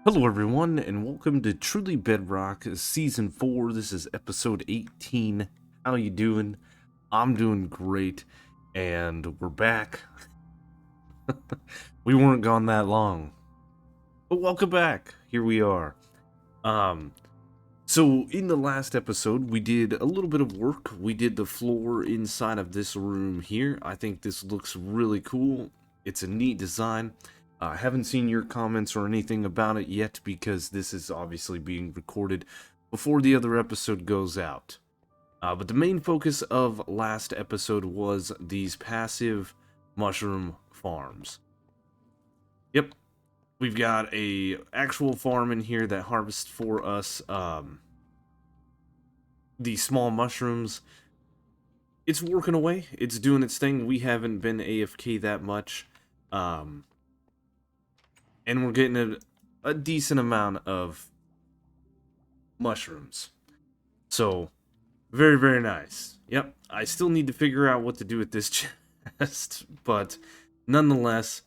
Hello, everyone, and welcome to Truly Bedrock Season 4. This is episode 18. How you doing? I'm doing great, and we're back. We weren't gone that long, but welcome back. Here we are. Um, so in the last episode, we did a little bit of work. We did the floor inside of this room here. I think this looks really cool. It's a neat design. I haven't seen your comments or anything about it yet because this is obviously being recorded before the other episode goes out. But the main focus of last episode was these passive mushroom farms. Yep, we've got a actual farm in here that harvests for us these small mushrooms. It's working away. It's doing its thing. We haven't been AFK that much. And we're getting a decent amount of mushrooms. So, very, very nice. Yep, I still need to figure out what to do with this chest, but nonetheless,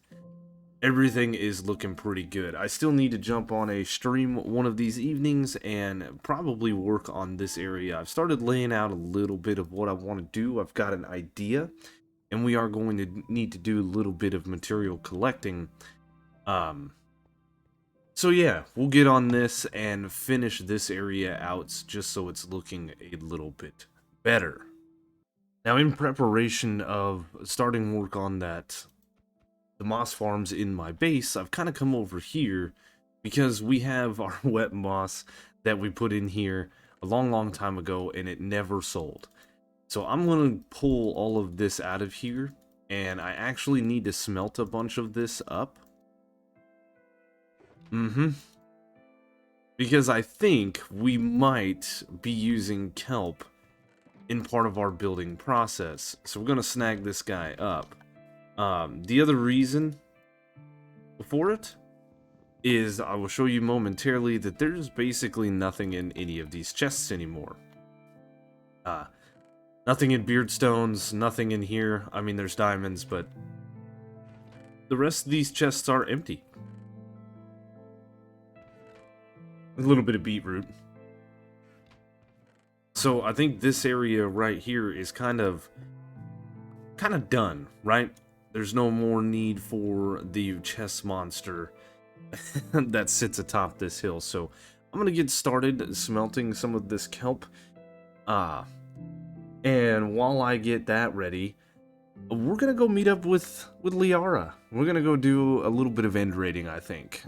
everything is looking pretty good. I still need to jump on a stream one of these evenings and probably work on this area. I've started laying out a little bit of what I want to do. I've got an idea, and we are going to need to do a little bit of material collecting. So yeah, we'll get on this and finish this area out just so it's looking a little bit better. Now, in preparation of starting work on the moss farms in my base, I've kind of come over here because we have our wet moss that we put in here a long, long time ago and it never sold. So I'm going to pull all of this out of here, and I actually need to smelt a bunch of this up. Because I think we might be using kelp in part of our building process. So we're going to snag this guy up. The other reason for it is I will show you momentarily that there's basically nothing in any of these chests anymore. Nothing in beardstones, nothing in here. I mean, there's diamonds, but the rest of these chests are empty. A little bit of beetroot. So I think this area right here is kind of done, right? There's no more need for the chest monster that sits atop this hill. So I'm gonna get started smelting some of this kelp. And while I get that ready, we're gonna go meet up with Liara. We're gonna go do a little bit of end raiding, I think.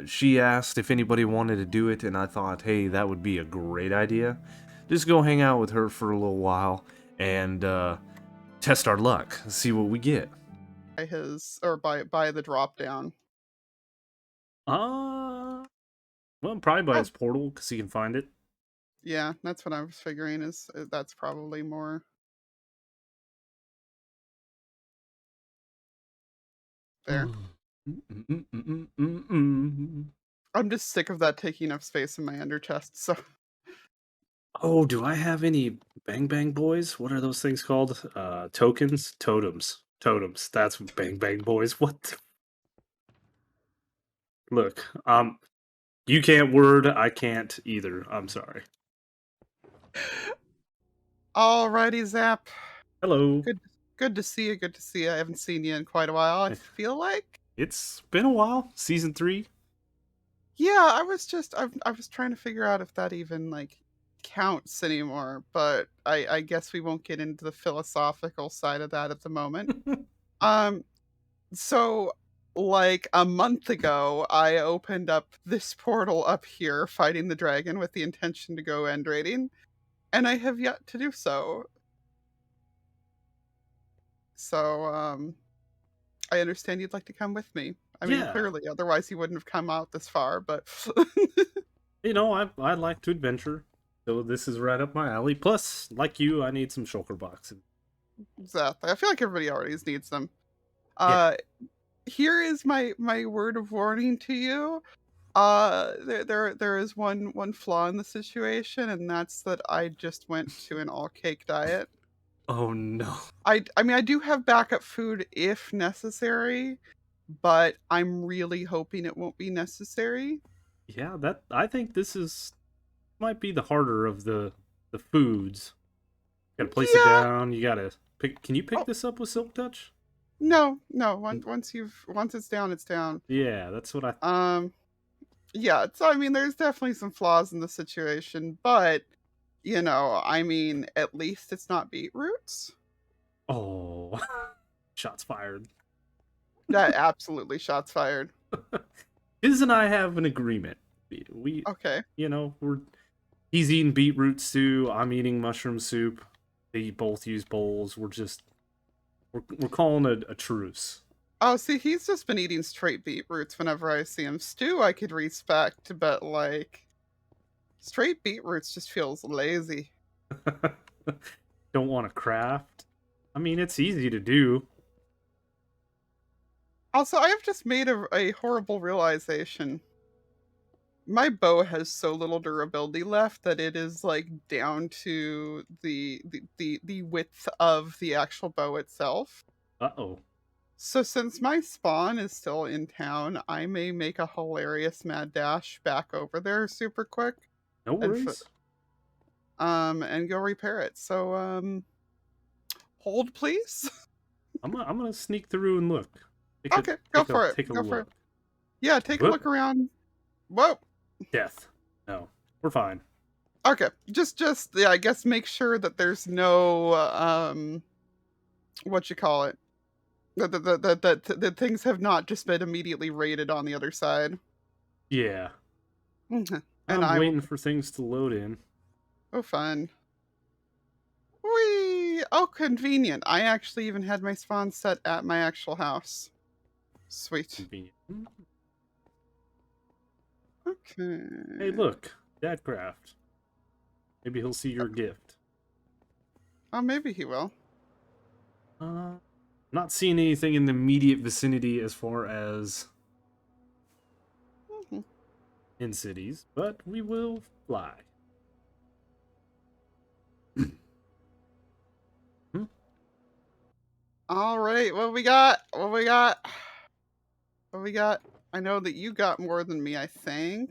She asked if anybody wanted to do it, and I thought, hey, that would be a great idea. Just go hang out with her for a little while and test our luck, see what we get. By by the drop down. Well, probably by Oh, his portal, because he can find it. yeah, that's what I was figuring is that's probably more there. I'm just sick of that taking up space in my under chest, so Oh, do I have any Bang Bang Boys? What are those things called? Tokens? Totems. Totems. That's Bang Bang Boys. What? Look, you can't word, I can't either. I'm sorry. alrighty, Zap. Hello. Good to see you, good to see you. I haven't seen you in quite a while, I feel like. It's been a while. Season 3. Yeah, I was trying to figure out if that even like counts anymore, but I guess we won't get into the philosophical side of that at the moment. Um So, like a month ago, I opened up this portal up here, fighting the dragon with the intention to go end raiding, and I have yet to do so. So, I understand you'd like to come with me. I mean, Yeah. clearly, otherwise you wouldn't have come out this far, but You know, I like to adventure. So this is right up my alley. Plus, like you, I need some shulker boxes. exactly. I feel like everybody already needs them. Yeah. Uh, Here is my word of warning to you. There is one flaw in the situation, and that's that I just went to an all cake diet. Oh no. I mean, I do have backup food if necessary, but I'm really hoping it won't be necessary. Yeah, that I think this is might be the harder of the foods. Got to place it Yeah. down. You got to pick. Can you pick Oh, this up with Silk Touch? no, no. Mm, Once it's down, it's down. yeah, that's what I. Um, yeah. So I mean, there's definitely some flaws in the situation, but I mean, at least it's not beetroots. Oh, shots fired. That absolutely shots fired. Biz and I have an agreement. We, Okay. we're he's eating beetroot stew. I'm eating mushroom soup. They both use bowls. We're calling a truce. Oh, see, he's just been eating straight beetroots whenever I see him. Stew, I could respect, but like straight beetroots just feels lazy. Don't want to craft. I mean, it's easy to do. Also, I have just made a horrible realization. My bow has so little durability left that it is like down to the width of the actual bow itself. Uh oh. So since my spawn is still in town, I may make a hilarious mad dash back over there super quick No and worries. and go repair it. So hold please. I'm gonna sneak through and look. Okay, go for it. Take a Go for it. look. Yeah, take a look Whoop. around. Whoa. Death. No, we're fine. Okay. Just yeah, I guess make sure that there's no what you call it. That things have not just been immediately raided on the other side. Yeah. Mhm. And I'm I will waiting for things to load in. oh fun. Whee! Oh, convenient. I actually even had my spawn set at my actual house. Sweet. Convenient. Hey, Okay. look, Dadcraft. Maybe he'll see your gift. Oh, maybe he will. Not seeing anything in the immediate vicinity as far as Mhm. in cities, but we will fly. Hmm? All right. What we got? What we got? What we got? I know that you got more than me, I think.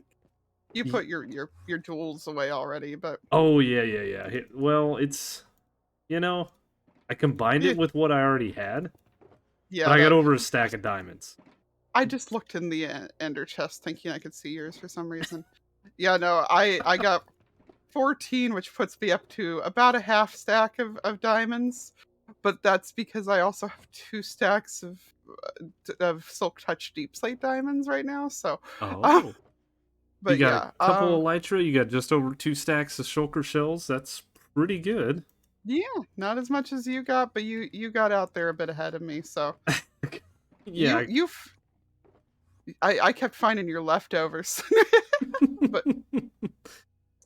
You Y- put your jewels away already, but Oh yeah. Well, it's you know, I combined yeah, it with what I already had, but yeah, I got that over a stack of diamonds. I just looked in the ender chest thinking I could see yours for some reason. Yeah, no, I got 14, which puts me up to about a half stack of diamonds. But that's because I also have 2 stacks of Silk Touch Deep Slate diamonds right now. So, um, Oh, you but got a yeah, couple of Elytra. You got just over 2 stacks of shulker shells. That's pretty good. yeah, not as much as you got, but you got out there a bit ahead of me. So Yeah. you I kept finding your leftovers, but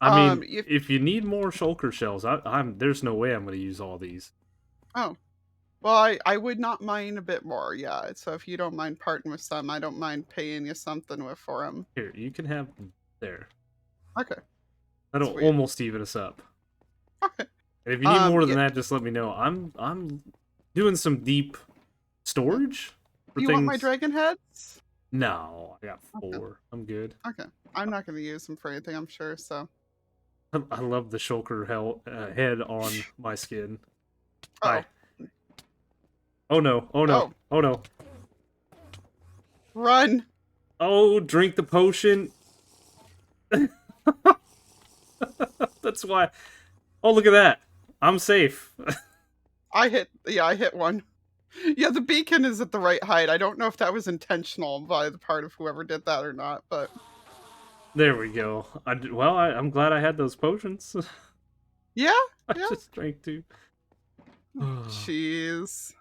I mean, if if you need more shulker shells, I'm there's no way I'm going to use all these. oh well, I would not mind a bit more. Yeah, so if you don't mind parting with some, I don't mind paying you something with for them. Here, you can have there. Okay, That'll sweet. almost even us up. Okay. And if you need more than Yeah. that, just let me know. I'm doing some deep Yeah. storage for You want my things. dragon heads? No, I got Okay. 4. I'm good. Okay. I'm not going to use them for anything, I'm sure. So. I love the shulker head on my skin. Oh. Hi. Oh no. Oh no. Oh. Oh no. Run. Oh, drink the potion. That's why. Oh, look at that. I'm safe. I hit one. Yeah, the beacon is at the right height. I don't know if that was intentional by the part of whoever did that or not, but There we go. I'm glad I had those potions. yeah, I yeah. just drank 2. Jeez.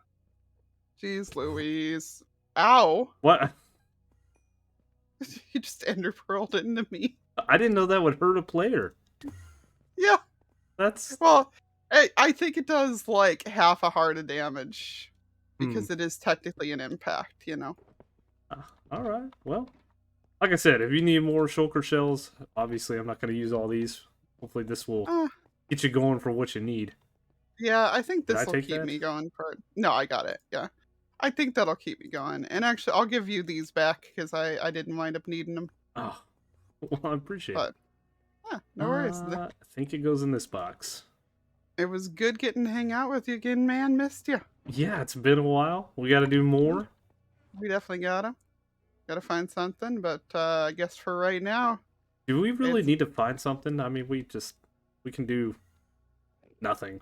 Jeez Louise. Ow. What? You just ender pearled into me. I didn't know that would hurt a player. Yeah. That's Well, I think it does like half a heart of damage hmm. because it is technically an impact. All right. Well, like I said, if you need more shulker shells, obviously I'm not going to use all these. Hopefully, this will Uh, get you going for what you need. yeah, I think Did I this will take keep that? me going for no, I got it. Yeah. I think that'll keep me going. And actually, I'll give you these back because I didn't wind up needing them. Oh, Well, I appreciate it. But yeah, no worries. I think it goes in this box. It was good getting to hang out with you again, man. Missed you. Yeah, it's been a while. We got to do Yeah, more. we definitely gotta find something. But I guess for right now, Do we really it's. need to find something? I mean, we can do nothing.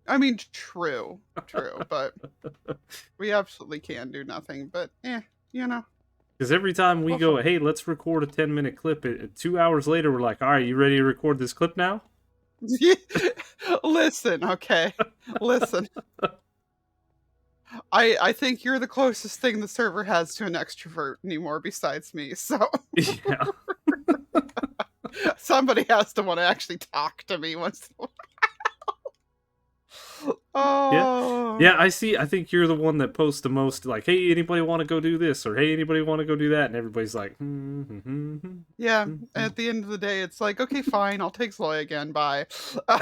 I mean, true, but we absolutely can do nothing. But you know. Because every time we Well, go, hey, let's record a 10-minute clip, 2 hours later, we're like, all right, you ready to record this clip now? listen, okay, listen. I think you're the closest thing the server has to an extrovert anymore besides me. So Yeah. somebody has to want to actually talk to me once. Yeah. Oh, Yeah, I see. I think you're the one that posts the most, like, hey, anybody want to go do this? Or hey, anybody want to go do that? And everybody's like, yeah. At the end of the day, it's like, okay, fine, I'll take Zoe again. Bye. Oh,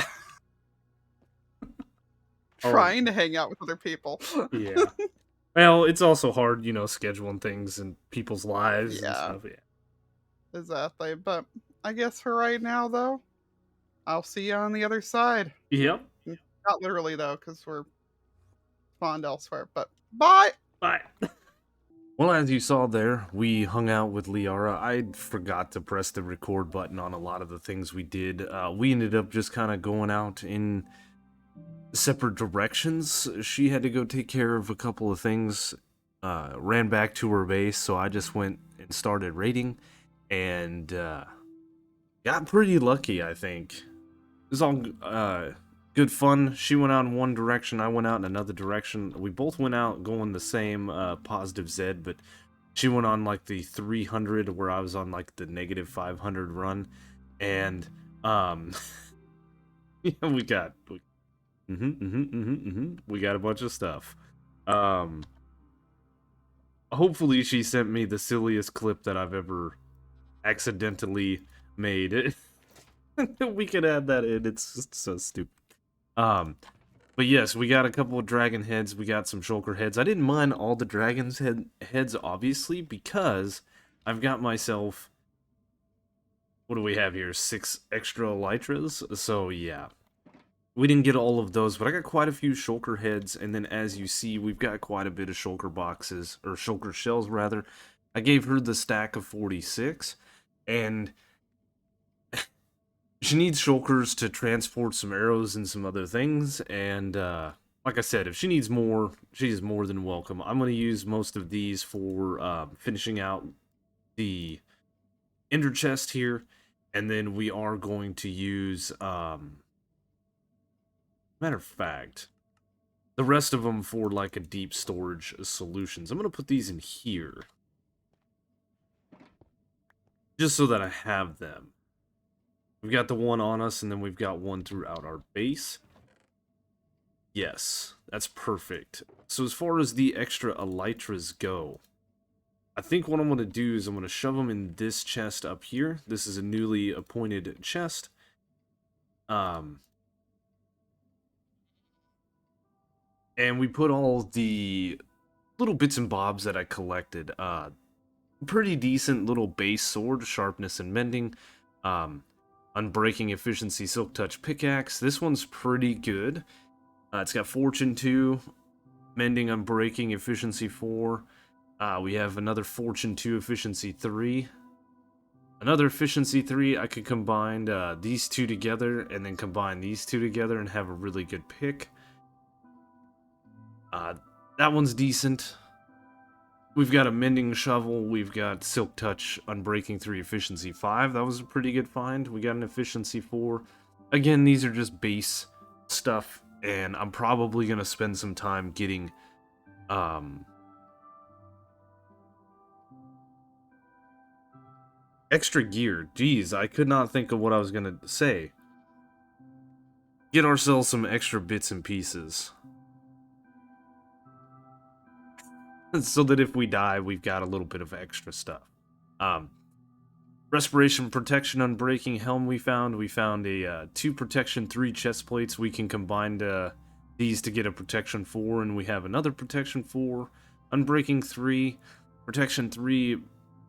Trying to hang out with other people. yeah. Well, it's also hard, scheduling things and people's lives and Yeah, stuff. Yeah. exactly. But I guess for right now, though, I'll see you on the other side. Yep. Not literally though, because we're spawned elsewhere. But bye. Bye. Well, as you saw there, we hung out with Liara. I forgot to press the record button on a lot of the things we did. We ended up just kind of going out in separate directions. She had to go take care of a couple of things, ran back to her base, so I just went and started raiding, and got pretty lucky, I think. It was all good fun. She went out in one direction, I went out in another direction. We both went out going the same positive Z, but she went on like the 300 where I was on like the negative 500 run, and yeah, we got a bunch of stuff. Um, Hopefully she sent me the silliest clip that I've ever accidentally made. We could add that in. It's just so stupid. Um, but yes, we got a couple of dragon heads. We got some shulker heads. I didn't mind all the dragons heads, obviously, because I've got myself. What do we have here? 6 extra elytras. So yeah, we didn't get all of those, but I got quite a few shulker heads, and then as you see, we've got quite a bit of shulker boxes, or shulker shells, rather. I gave her the stack of 46, and she needs shulkers to transport some arrows and some other things, and like I said, if she needs more, she's more than welcome. I'm going to use most of these for finishing out the ender chest here, and then we are going to use, matter of fact, the rest of them for like a deep storage solutions. I'm going to put these in here, just so that I have them. We've got the one on us, and then we've got one throughout our base. Yes, that's perfect. So as far as the extra elytras go, I think what I'm going to do is I'm going to shove them in this chest up here. This is a newly appointed chest. And we put all the little bits and bobs that I collected. Pretty decent little base sword, sharpness and mending. Unbreaking, efficiency, silk touch pickaxe. This one's pretty good. It's got fortune 2, mending, unbreaking, efficiency 4. We have another fortune 2, efficiency 3. Another efficiency 3. I could combine these two together and then combine these two together and have a really good pick. That one's decent. We've got a mending shovel. We've got silk touch, unbreaking 3, efficiency 5. That was a pretty good find. We got an efficiency 4. Again, these are just base stuff, and I'm probably going to spend some time getting extra gear. Jeez, I could not think of what I was going to say. Get ourselves some extra bits and pieces. So that if we die, we've got a little bit of extra stuff. Respiration, protection, unbreaking helm we found. We found a 2 protection, 3 chest plates. We can combine these to get a protection 4, and we have another protection 4. Unbreaking 3, protection 3,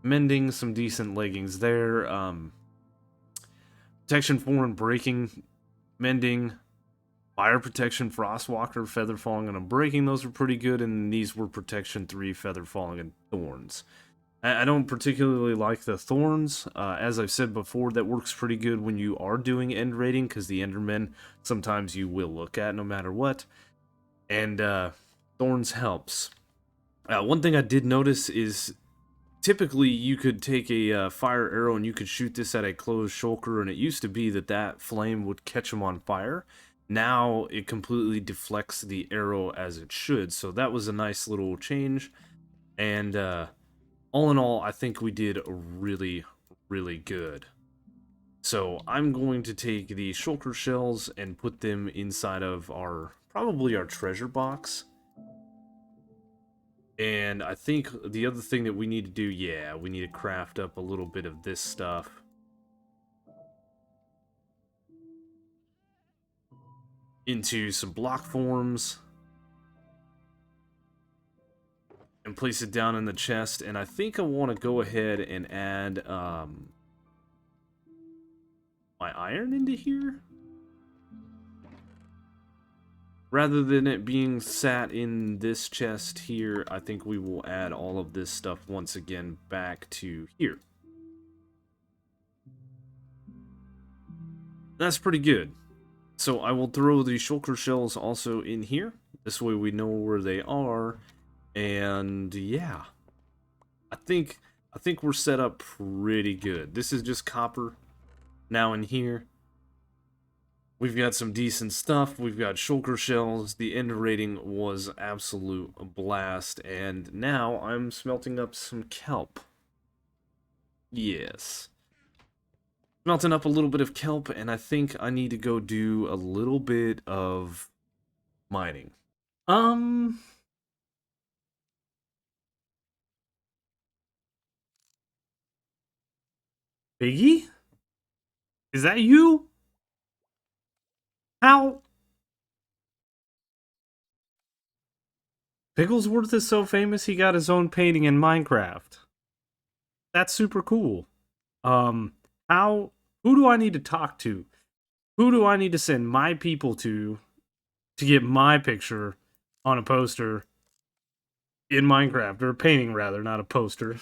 mending, some decent leggings there. Protection 4 and breaking, mending, fire protection, frostwalker, feather falling, and unbreaking. Those were pretty good, and these were protection 3, feather falling, and thorns. I don't particularly like the thorns. As I've said before, that works pretty good when you are doing end raiding, because the endermen sometimes you will look at no matter what. And thorns helps. One thing I did notice is typically you could take a fire arrow and you could shoot this at a closed shulker, and it used to be that that flame would catch them on fire. Now it completely deflects the arrow as it should, so that was a nice little change. And all in all, I think we did really, really good. So I'm going to take the shulker shells and put them inside of probably our treasure box. And I think the other thing that we need to do, yeah, we need to craft up a little bit of this stuff. Into some block forms. And place it down in the chest. And I think I want to go ahead and add my iron into here. Rather than it being sat in this chest here, I think we will add all of this stuff once again back to here. That's pretty good. So I will throw the shulker shells also in here. This way we know where they are. And yeah, I think we're set up pretty good. This is just copper now in here. We've got some decent stuff. We've got shulker shells. The end rating was absolute blast. And now I'm smelting up some kelp. Yes. Smelting up a little bit of kelp, and I think I need to go do a little bit of mining. Biggie? Is that you? How? Pigglesworth is so famous he got his own painting in Minecraft. That's super cool. Um, how? Who do I need to talk to? Who do I need to send my people to get my picture on a poster in Minecraft, or a painting rather, not a poster?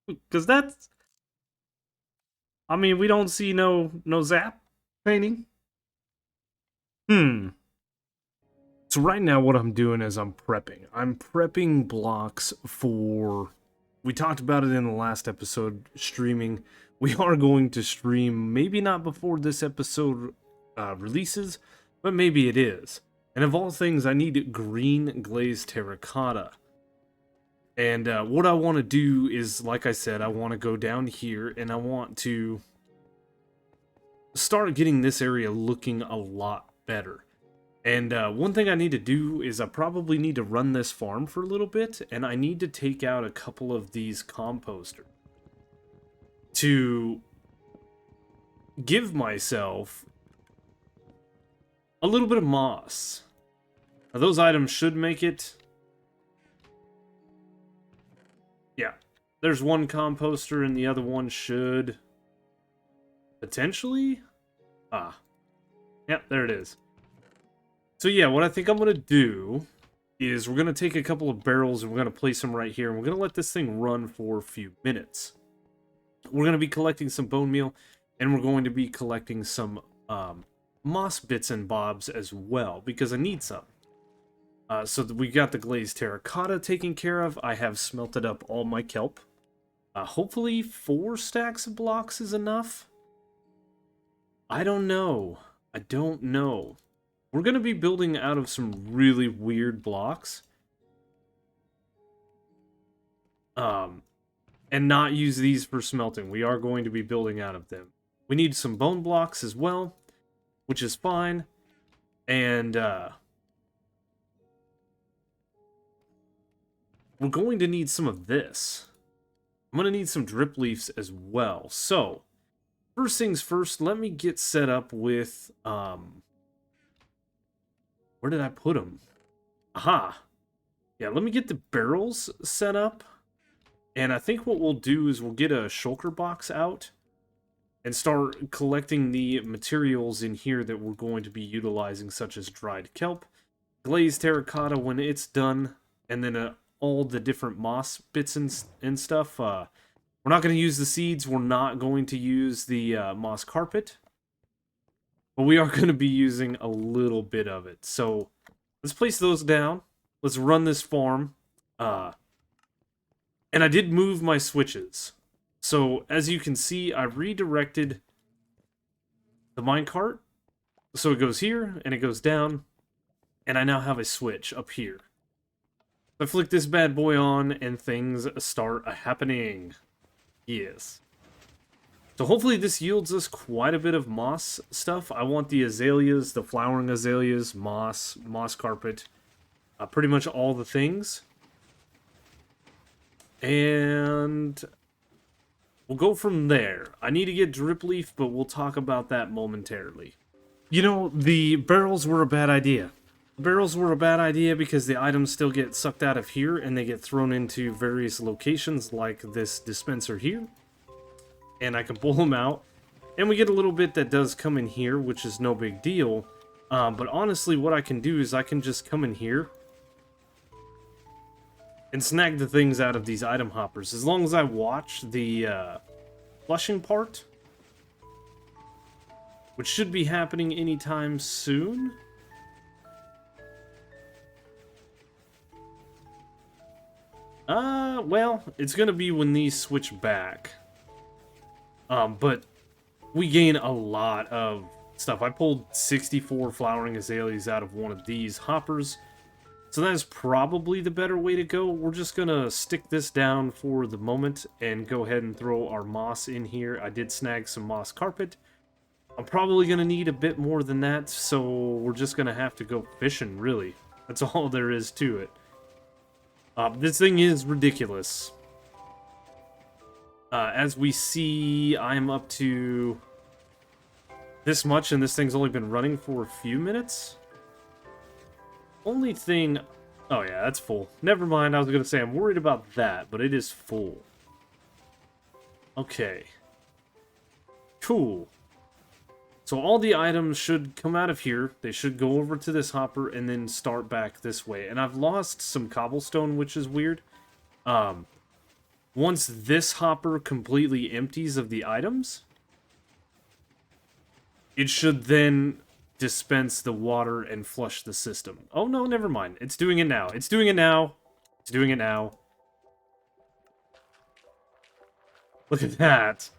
Because that's, I mean, we don't see no Zap painting. Hmm. So right now what I'm doing is I'm prepping. I'm prepping blocks for, we talked about it in the last episode, streaming. We are going to stream, maybe not before this episode releases, but maybe it is. And of all things, I need green glazed terracotta. And what I want to do is, like I said, I want to go down here and I want to start getting this area looking a lot better. And one thing I need to do is I probably need to run this farm for a little bit, and I need to take out a couple of these composters to give myself a little bit of moss. Now, those items should make it. Yeah, there's one composter and the other one should potentially. Ah, yep, there it is. So yeah, what I think I'm going to do is we're going to take a couple of barrels and we're going to place them right here. And we're going to let this thing run for a few minutes. We're going to be collecting some bone meal, and we're going to be collecting some moss bits and bobs as well, because I need some. So we got the glazed terracotta taken care of. I have smelted up all my kelp. Hopefully 4 stacks of blocks is enough. I don't know. I don't know. We're going to be building out of some really weird blocks. And not use these for smelting. We are going to be building out of them. We need some bone blocks as well, which is fine. And we're going to need some of this. I'm going to need some drip leaves as well. So, first things first, let me get set up with... where did I put them? Aha! Yeah, let me get the barrels set up. And I think what we'll do is we'll get a shulker box out and start collecting the materials in here that we're going to be utilizing, such as dried kelp, glazed terracotta when it's done, and then all the different moss bits and stuff. We're not going to use the seeds. We're not going to use the moss carpet. But we are going to be using a little bit of it. So let's place those down. Let's run this farm. And I did move my switches. So as you can see, I redirected the minecart. So it goes here, and it goes down. And I now have a switch up here. I flick this bad boy on, and things start happening. Yes. So hopefully this yields us quite a bit of moss stuff. I want the azaleas, the flowering azaleas, moss carpet, pretty much all the things. And we'll go from there. I need to get drip leaf, but we'll talk about that momentarily. You know, the barrels were a bad idea. Barrels were a bad idea because the items still get sucked out of here and they get thrown into various locations like this dispenser here. And I can pull them out. And we get a little bit that does come in here, which is no big deal. But honestly, what I can do is I can just come in here and snag the things out of these item hoppers. As long as I watch the flushing part, which should be happening anytime soon. Well, it's gonna be when these switch back. But we gain a lot of stuff. I pulled 64 flowering azaleas out of one of these hoppers. So that is probably the better way to go. We're just gonna stick this down for the moment and go ahead and throw our moss in here. I did snag some moss carpet. I'm probably gonna need a bit more than that, so we're just gonna have to go fishing, really. That's all there is to it. This thing is ridiculous. As we see, I'm up to this much, and this thing's only been running for a few minutes. Only thing... Oh yeah, that's full. Never mind, I was going to say I'm worried about that, but it is full. Okay. Cool. So all the items should come out of here. They should go over to this hopper and then start back this way. And I've lost some cobblestone, which is weird. Once this hopper completely empties of the items, it should then dispense the water and flush the system. Oh no, never mind. It's doing it now. It's doing it now. It's doing it now. Look at that.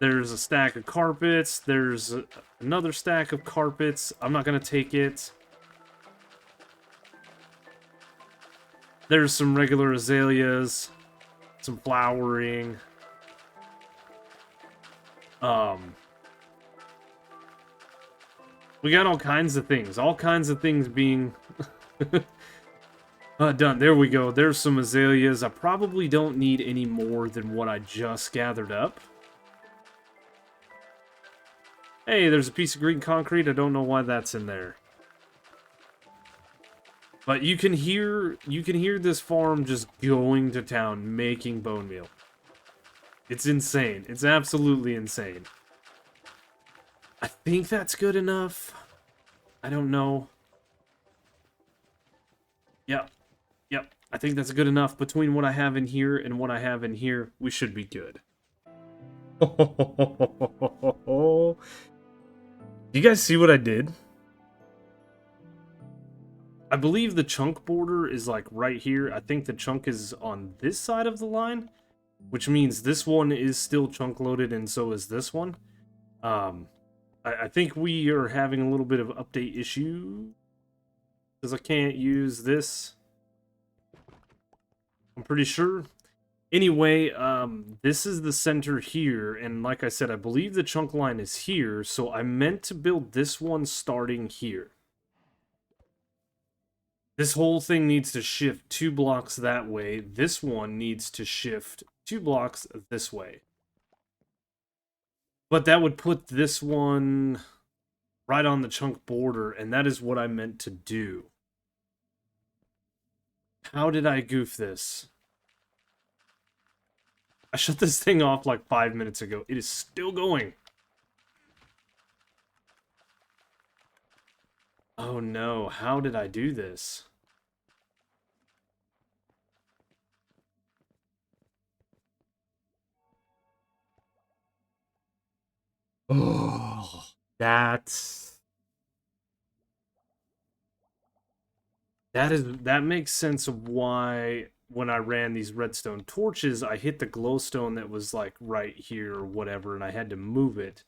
There's a stack of carpets. There's another stack of carpets. I'm not going to take it. There's some regular azaleas. Some flowering. We got all kinds of things. All kinds of things being done. There we go. There's some azaleas. I probably don't need any more than what I just gathered up. Hey, there's a piece of green concrete. I don't know why that's in there. But you can hear this farm just going to town, making bone meal. It's insane. It's absolutely insane. I think that's good enough. I don't know. Yep. Yep. I think that's good enough. Between what I have in here and what I have in here, we should be good. Do you guys see what I did? I believe the chunk border is like right here. I think the chunk is on this side of the line, which means this one is still chunk loaded and so is this one. I think we are having a little bit of update issue because I can't use this. I'm pretty sure. Anyway, this is the center here, and like I said, I believe the chunk line is here, so I meant to build this one starting here. This whole thing needs to shift 2 blocks that way. This one needs to shift 2 blocks this way. But that would put this one right on the chunk border, and that is what I meant to do. How did I goof this? I shut this thing off like 5 minutes ago. It is still going. Oh no, how did I do this? Oh, that's... that makes sense of why when I ran these redstone torches, I hit the glowstone that was like right here or whatever, and I had to move it.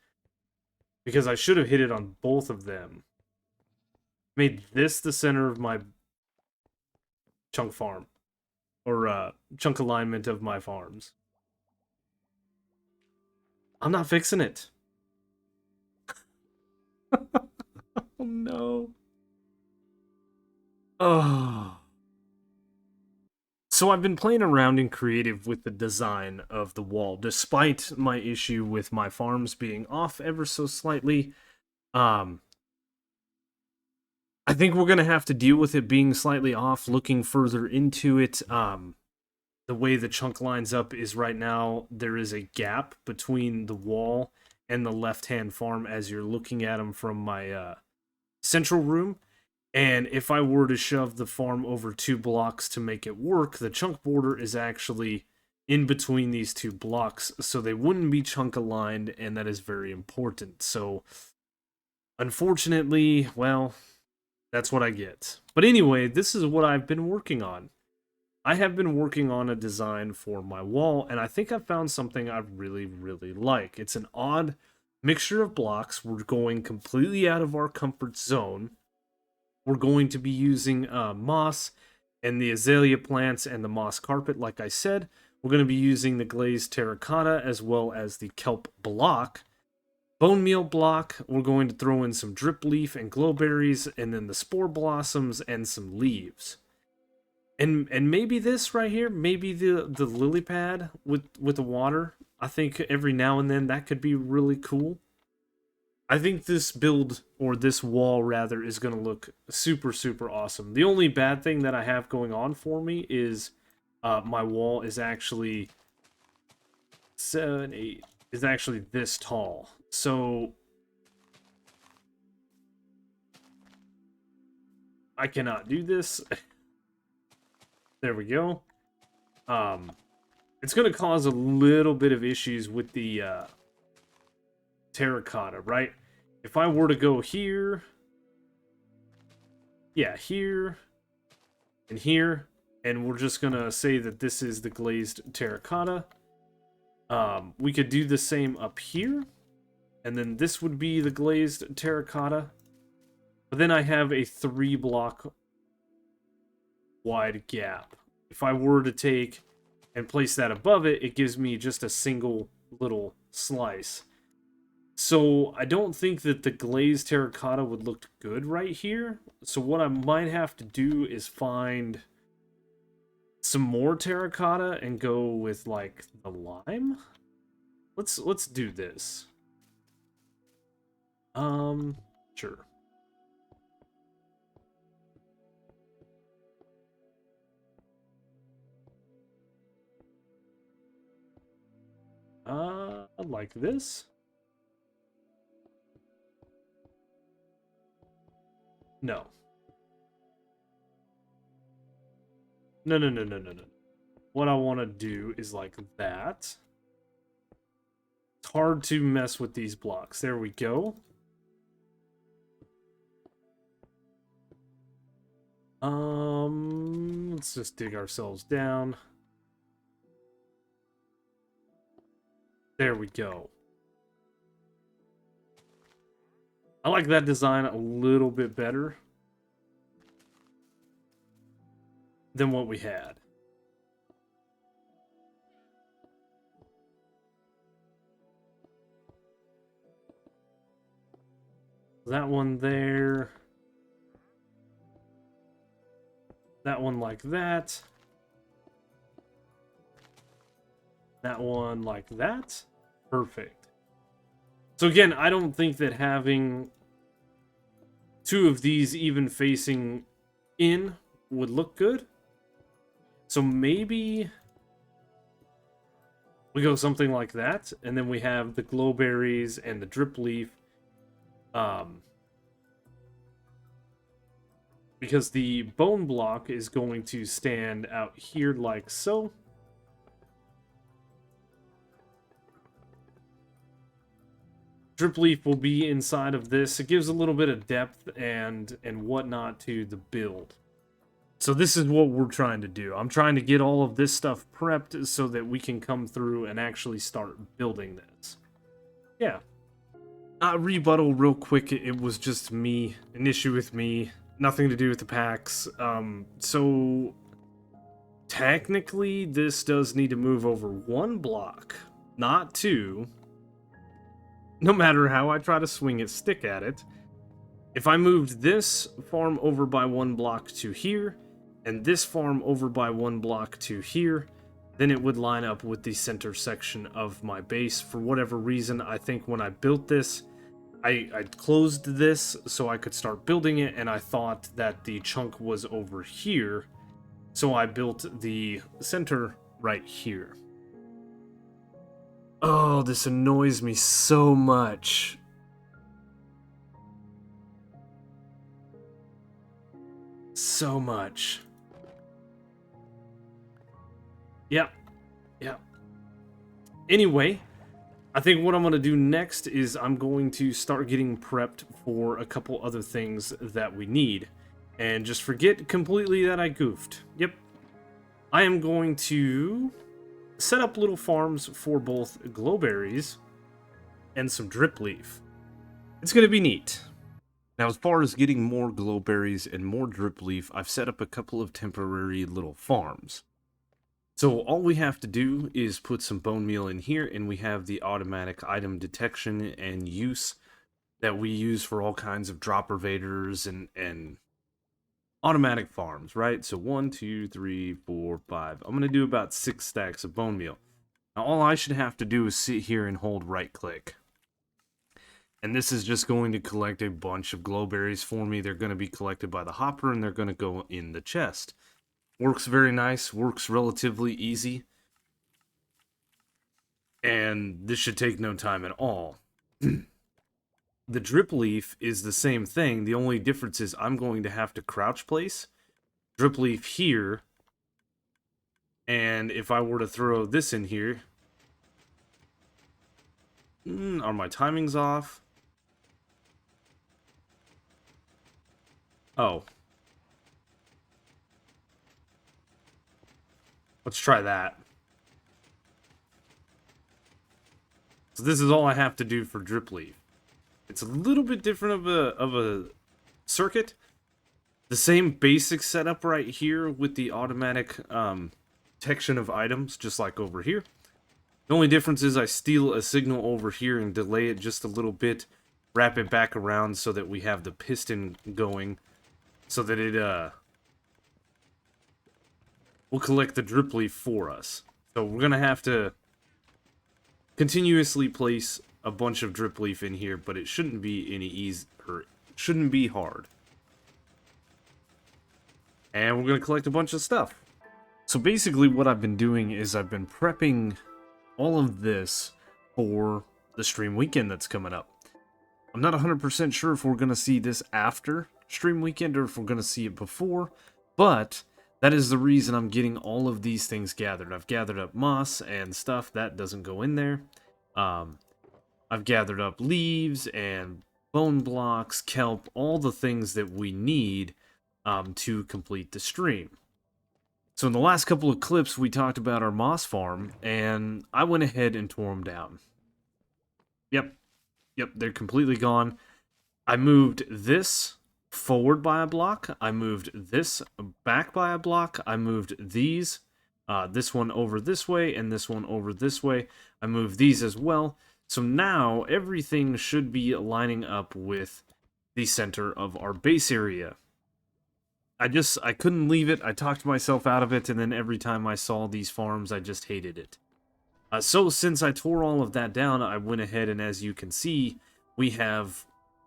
Because I should have hit it on both of them. Made this the center of my chunk farm. Or chunk alignment of my farms. I'm not fixing it. Oh no. Oh. So I've been playing around in creative with the design of the wall, despite my issue with my farms being off ever so slightly. Um, I think we're gonna have to deal with it being slightly off. Looking further into it, the way the chunk lines up is right now. There is a gap between the wall and the left-hand farm as you're looking at them from my central room. And if I were to shove the farm over 2 blocks to make it work, the chunk border is actually in between these 2 blocks, so they wouldn't be chunk aligned, and that is very important. So, unfortunately, well, that's what I get. But anyway, this is what I've been working on. I have been working on a design for my wall, and I think I've found something I really, really like. It's an odd mixture of blocks. We're going completely out of our comfort zone. We're going to be using moss and the azalea plants and the moss carpet, like I said. We're going to be using the glazed terracotta as well as the kelp block. Bone meal block, we're going to throw in some drip leaf and glowberries, and then the spore blossoms and some leaves. And maybe this right here, maybe the lily pad with the water. I think every now and then that could be really cool. I think this build, or this wall rather, is going to look super, super awesome. The only bad thing that I have going on for me is my wall is actually 7, 8, is actually this tall. So I cannot do this. There we go. It's going to cause a little bit of issues with the terracotta, right? If I were to go here, yeah, here, and here, and we're just gonna say that this is the glazed terracotta. We could do the same up here, and then this would be the glazed terracotta. But then I have a 3 block wide gap. If I were to take and place that above it, it gives me just a single little slice. So I don't think that the glazed terracotta would look good right here. So what I might have to do is find some more terracotta and go with like the lime. Let's do this. Sure. Like this? No. No, no, no, no, no, no. What I want to do is like that. It's hard to mess with these blocks. There we go. Let's just dig ourselves down. There we go. I like that design a little bit better than what we had. That one there. That one like that. That one like that. Perfect. So again, I don't think that having 2 of these even facing in would look good. So maybe we go something like that, and then we have the glowberries and the drip leaf. Because the bone block is going to stand out here like so. Drip leaf will be inside of this. It gives a little bit of depth and whatnot to the build. So this is what we're trying to do. I'm trying to get all of this stuff prepped so that we can come through and actually start building this. Yeah. Rebuttal real quick. It was just me, an issue with me. Nothing to do with the packs. So technically this does need to move over 1 block, not 2. No matter how I try to swing it, stick at it. If I moved this farm over by 1 block to here, and this farm over by 1 block to here, then it would line up with the center section of my base. For whatever reason, I think when I built this, I closed this so I could start building it, and I thought that the chunk was over here, so I built the center right here. Oh, this annoys me so much. So much. Yep. Yep. Anyway, I think what I'm going to do next is I'm going to start getting prepped for a couple other things that we need. And just forget completely that I goofed. Yep. I am going to set up little farms for both glowberries and some drip leaf. It's going to be neat. Now, as far as getting more glowberries and more drip leaf, I've set up a couple of temporary little farms. So all we have to do is put some bone meal in here, and we have the automatic item detection and use that we use for all kinds of dropper vaders and automatic farms, right? So 1, 2, 3, 4, 5. I'm going to do about 6 stacks of bone meal. Now all I should have to do is sit here and hold right click. And this is just going to collect a bunch of glowberries for me. They're going to be collected by the hopper, and they're going to go in the chest. Works very nice, works relatively easy. And this should take no time at all. The drip leaf is the same thing. The only difference is I'm going to have to crouch place drip leaf here. And if I were to throw this in here, are my timings off? Oh. Let's try that. So this is all I have to do for drip leaf. It's a little bit different of a circuit. The same basic setup right here with the automatic detection of items, just like over here. The only difference is I steal a signal over here and delay it just a little bit, wrap it back around so that we have the piston going, so that it will collect the drip leaf for us. So we're gonna have to continuously place a bunch of drip leaf in here, but it shouldn't be any easy, or shouldn't be hard. And we're gonna collect a bunch of stuff. So basically what I've been doing is I've been prepping all of this for the stream weekend that's coming up. I'm not 100% sure if we're gonna see this after stream weekend or if we're gonna see it before, but that is the reason I'm getting all of these things gathered. I've gathered up moss and stuff that doesn't go in there. I've gathered up leaves and bone blocks, kelp, all the things that we need to complete the stream. So in the last couple of clips, we talked about our moss farm, and I went ahead and tore them down. Yep, they're completely gone. I moved this forward by a block. I moved this back by a block. I moved these, this one over this way, and this one over this way. I moved these as well. So now everything should be lining up with the center of our base area. I couldn't leave it. I talked myself out of it, and then every time I saw these farms, I just hated it. So since I tore all of that down, I went ahead and, as you can see, we have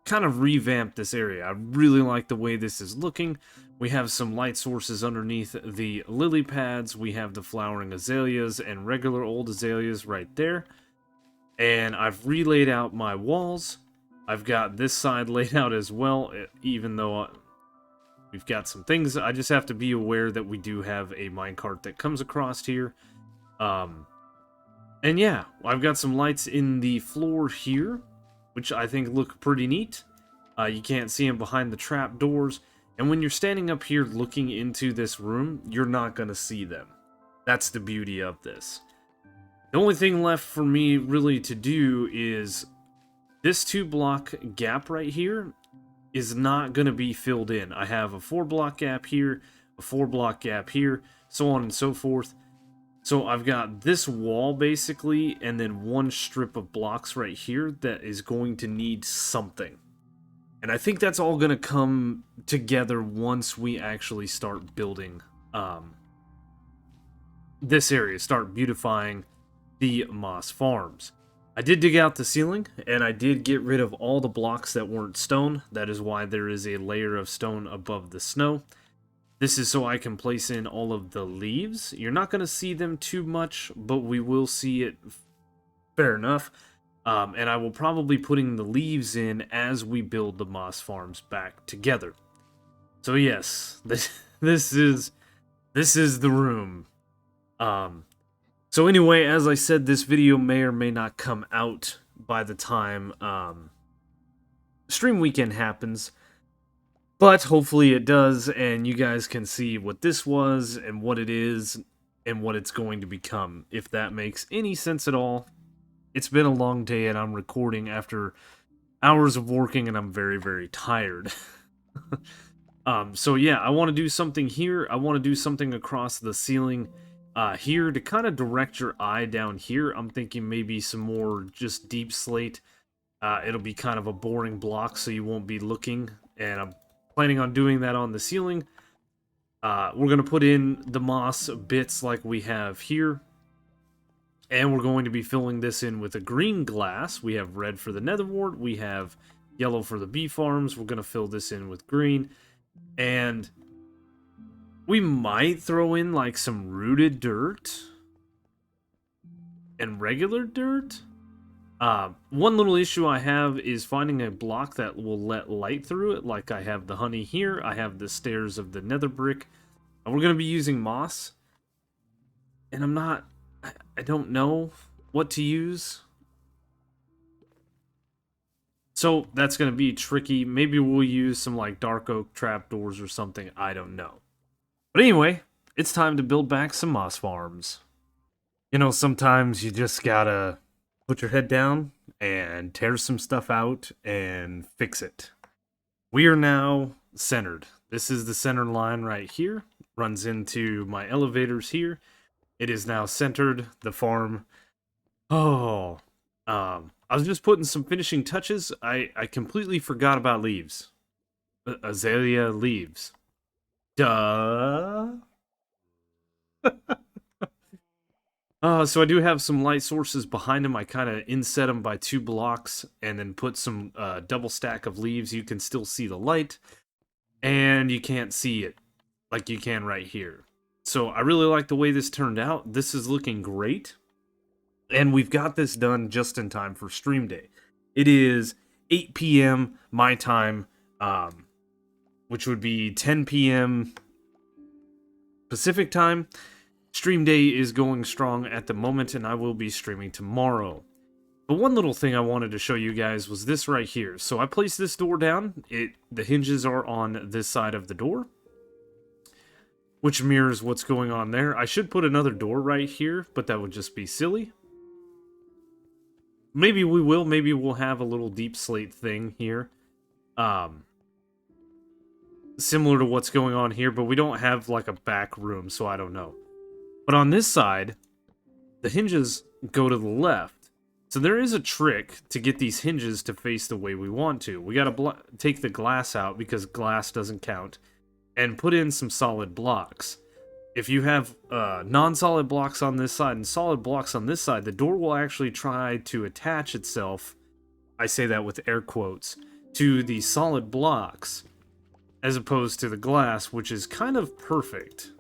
kind of revamped this area. I really like the way this is looking. We have some light sources underneath the lily pads. We have the flowering azaleas and regular old azaleas right there. And I've relaid out my walls. I've got this side laid out as well, even though we've got some things. I just have to be aware that we do have a minecart that comes across here. And yeah, I've got some lights in the floor here, which I think look pretty neat. You can't see them behind the trap doors. And when you're standing up here looking into this room, you're not going to see them. That's the beauty of this. The only thing left for me really to do is this 2-block gap right here is not going to be filled in. I have a 4-block gap here, a 4-block gap here, so on and so forth. So I've got this wall basically, and then one strip of blocks right here that is going to need something. And I think that's all going to come together once we actually start building this area, start beautifying the moss farms. I did dig out the ceiling, and I did get rid of all the blocks that weren't stone. That is why there is a layer of stone above the snow. This is so I can place in all of the leaves. You're not going to see them too much, but we will see it fair enough. And I will probably putting the leaves in as we build the moss farms back together. So yes, this is the room. So anyway, as I said, this video may or may not come out by the time stream weekend happens. But hopefully it does, and you guys can see what this was, and what it is, and what it's going to become, if that makes any sense at all. It's been a long day, and I'm recording after hours of working, and I'm very, very tired. So yeah, I want to do something here. I want to do something across the ceiling here to kind of direct your eye down here. I'm thinking maybe some more just deep slate. It'll be kind of a boring block, so you won't be looking, and I'm planning on doing that on the ceiling. We're going to put in the moss bits like we have here. And we're going to be filling this in with a green glass. We have red for the nether wart. We have yellow for the bee farms. We're going to fill this in with green. And we might throw in like some rooted dirt and regular dirt. One little issue I have is finding a block that will let light through it. Like I have the honey here. I have the stairs of the nether brick. And we're going to be using moss. And I don't know what to use. So that's going to be tricky. Maybe we'll use some like dark oak trapdoors or something. I don't know. But anyway, it's time to build back some moss farms. You know, sometimes you just gotta put your head down and tear some stuff out and fix it. We are now centered. This is the center line right here. Runs into my elevators here. It is now centered. The farm. Oh. I was just putting some finishing touches. I completely forgot about leaves. Azalea leaves. Duh. So I do have some light sources behind them. I kind of inset them by 2 blocks and then put some double stack of leaves. You can still see the light, and you can't see it like you can right here. So I really like the way this turned out. This is looking great, and we've got this done just in time for stream day. It is 8 p.m. my time, which would be 10 p.m. Pacific time. Stream day is going strong at the moment, and I will be streaming tomorrow. But one little thing I wanted to show you guys was this right here. So I placed this door down. The hinges are on this side of the door, which mirrors what's going on there. I should put another door right here, but that would just be silly. Maybe we will. Maybe we'll have a little deep slate thing here. Similar to what's going on here, but we don't have like a back room, so I don't know. But on this side, the hinges go to the left. So there is a trick to get these hinges to face the way we want to. We gotta take the glass out because glass doesn't count, and put in some solid blocks. If you have non-solid blocks on this side and solid blocks on this side, the door will actually try to attach itself, I say that with air quotes, to the solid blocks as opposed to the glass, which is kind of perfect.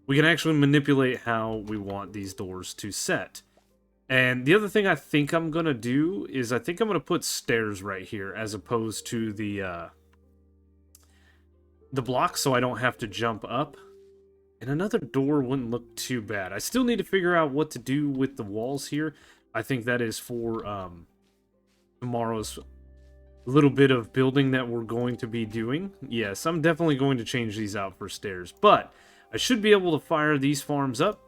We can actually manipulate how we want these doors to set. And the other thing I think I'm going to do is I think I'm going to put stairs right here as opposed to the block, so I don't have to jump up. And another door wouldn't look too bad. I still need to figure out what to do with the walls here. I think that is for tomorrow's little bit of building that we're going to be doing. Yes, I'm definitely going to change these out for stairs. But I should be able to fire these farms up.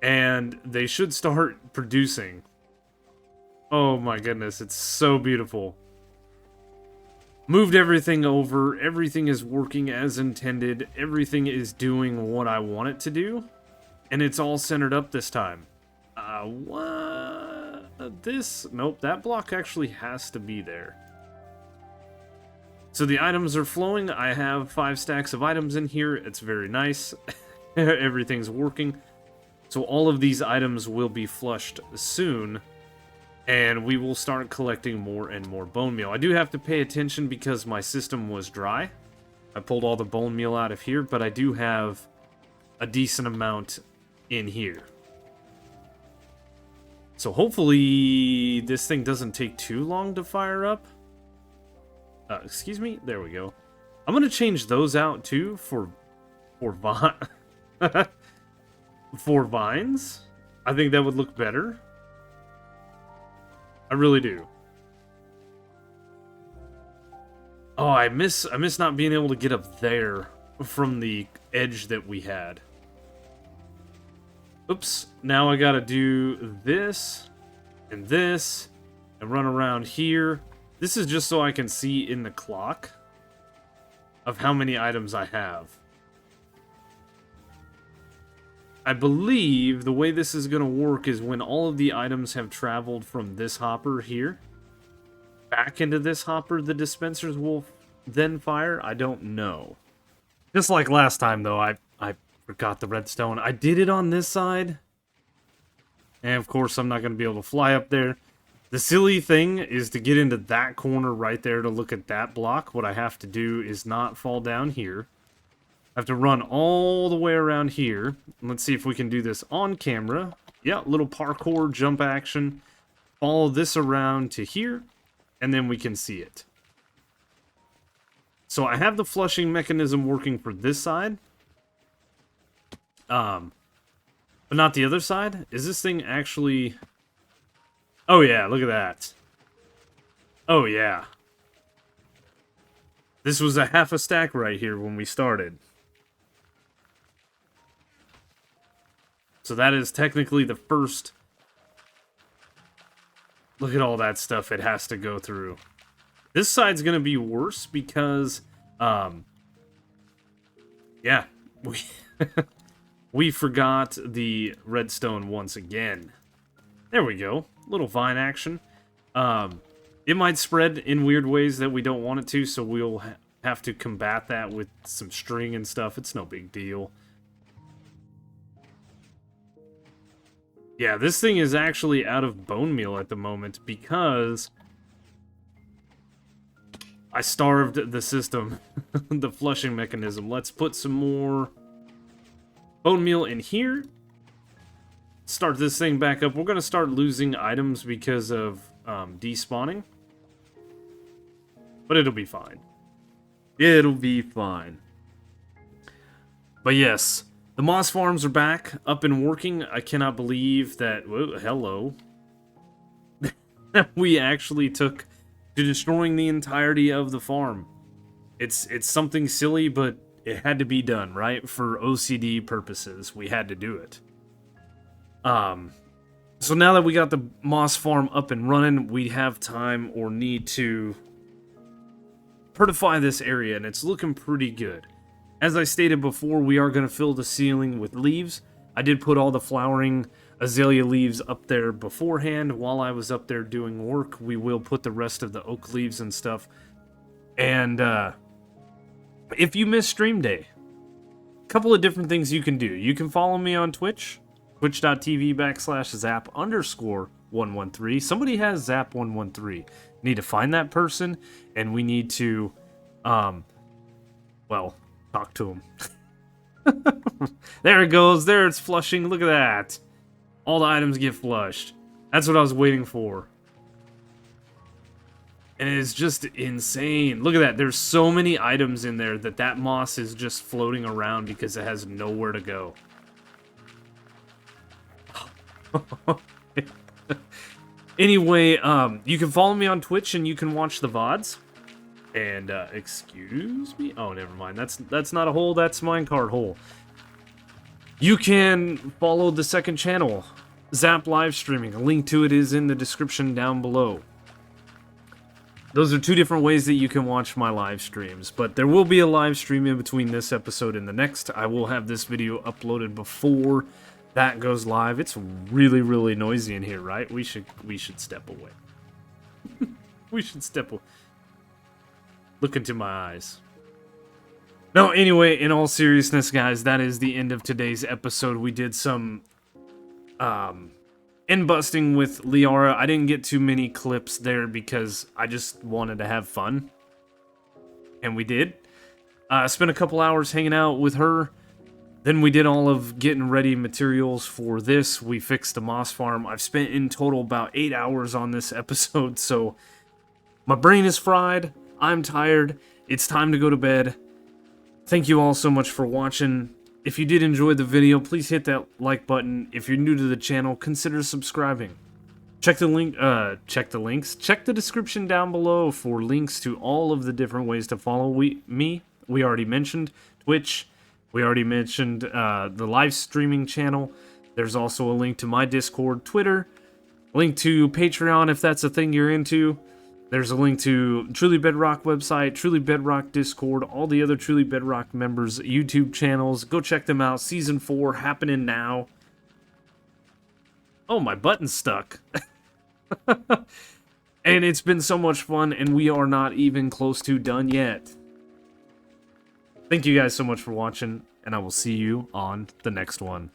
And they should start producing. Oh my goodness, it's so beautiful. Moved everything over. Everything is working as intended. Everything is doing what I want it to do. And it's all centered up this time. What? Nope, that block actually has to be there. So the items are flowing. I have 5 stacks of items in here. It's very nice. Everything's working. So all of these items will be flushed soon. And we will start collecting more and more bone meal. I do have to pay attention because my system was dry. I pulled all the bone meal out of here, but I do have a decent amount in here. So hopefully this thing doesn't take too long to fire up. Excuse me? There we go. I'm going to change those out too for vines. I think that would look better. I really do. Oh, I miss not being able to get up there from the edge that we had. Oops. Now I gotta do this and run around here. This is just so I can see in the clock of how many items I have. I believe the way this is going to work is when all of the items have traveled from this hopper here back into this hopper, the dispensers will then fire. I don't know. Just like last time, though, I forgot the redstone. I did it on this side. And, of course, I'm not going to be able to fly up there. The silly thing is to get into that corner right there to look at that block. What I have to do is not fall down here. I have to run all the way around here. Let's see if we can do this on camera. Yeah, little parkour jump action. Follow this around to here, and then we can see it. So I have the flushing mechanism working for this side. But not the other side. Is this thing actually... Oh yeah, look at that. Oh yeah. This was a half a stack right here when we started. So that is technically the first... Look at all that stuff it has to go through. This side's going to be worse because... yeah. We forgot the redstone once again. There we go. Little vine action. It might spread in weird ways that we don't want it to, so we'll have to combat that with some string and stuff. It's no big deal. Yeah, this thing is actually out of bone meal at the moment because I starved the system, the flushing mechanism. Let's put some more bone meal in here. Start this thing back up. We're going to start losing items because of despawning. But it'll be fine. It'll be fine. But yes, the moss farms are back, up and working. I cannot believe that... Whoa, hello. We actually took to destroying the entirety of the farm. It's something silly, but it had to be done, right? For OCD purposes, we had to do it. So now that we got the moss farm up and running, we have time or need to prettify this area, and it's looking pretty good. As I stated before, we are going to fill the ceiling with leaves. I did put all the flowering azalea leaves up there beforehand. While I was up there doing work, we will put the rest of the oak leaves and stuff. And if you miss stream day, a couple of different things you can do. You can follow me on Twitch, twitch.tv/zap_. 113. Somebody has Zap 113. Need to find that person, and we need to, well, talk to him. There it goes. There it's flushing. Look at that. All the items get flushed. That's what I was waiting for. And it is just insane. Look at that. There's so many items in there that moss is just floating around because it has nowhere to go. Anyway, you can follow me on Twitch and you can watch the VODs. And, excuse me? Oh, never mind. That's not a hole. That's minecart hole. You can follow the second channel, Zap live streaming. A link to it is in the description down below. Those are two different ways that you can watch my live streams, but there will be a live stream in between this episode and the next. I will have this video uploaded before that goes live. It's really, really noisy in here, right? We should step away. We should step away. Look into my eyes. No, anyway, in all seriousness, guys, that is the end of today's episode. We did some end busting with Liara. I didn't get too many clips there because I just wanted to have fun. And we did. Spent a couple hours hanging out with her. Then we did all of getting ready materials for this. We fixed the moss farm. I've spent in total about 8 hours on this episode, so my brain is fried. I'm tired. It's time to go to bed. Thank you all so much for watching. If you did enjoy the video, please hit that like button. If you're new to the channel, consider subscribing. Check the links. Check the description down below for links to all of the different ways to follow me. We already mentioned Twitch. We already mentioned the live streaming channel. There's also a link to my Discord, Twitter, link to Patreon if that's a thing you're into. There's a link to Truly Bedrock website, Truly Bedrock Discord, all the other Truly Bedrock members' YouTube channels. Go check them out. Season 4 happening now. Oh, my button's stuck. And it's been so much fun, and we are not even close to done yet. Thank you guys so much for watching, and I will see you on the next one.